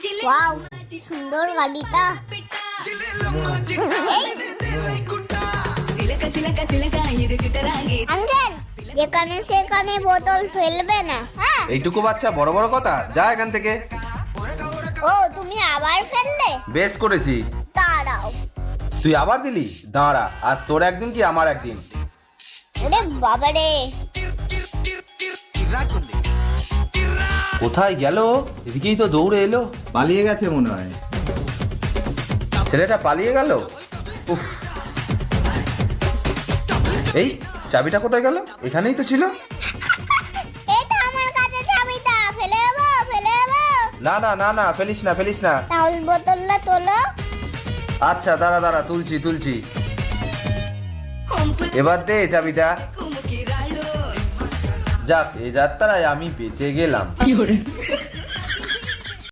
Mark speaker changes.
Speaker 1: Wow, সুন্দর গাড়িটা। Uncle, যেখানে সেখানে বোতল ফেলবে না, হ্যাঁ?
Speaker 2: এইটুকু বাচ্চা বড় বড় কথা, যা এখান থেকে।
Speaker 1: ও, তুমি আবার ফেললে?
Speaker 2: বেশ করেছি।
Speaker 1: দাঁড়াও।
Speaker 2: তুই আবার দিলি? দাঁড়া, আজ তোর একদিন কি আমার একদিন।
Speaker 1: ওরে বাবারে,
Speaker 2: কোথায় গেল? এদিকেই তো দৌড়ে এলো।
Speaker 3: পালিয়ে গেছে মনে হয়।
Speaker 2: ছেলেটা পালিয়ে গেল। উফ, এই চাবিটা কোথায় গেল? এখানেই তো ছিল।
Speaker 1: এটা আমার কাছে চাবিটা, ফেলে দেবো, ফেলে দেবো।
Speaker 2: না না না না, ফেলিস না ফেলিস না।
Speaker 1: তাহলে বোতলটা তোলো।
Speaker 2: আচ্ছা দাঁড়া দাঁড়া, তুলছি তুলছি। এবার দে চাবিটা। যাক, এই যাত্রায় আমি বেঁচে গেলাম।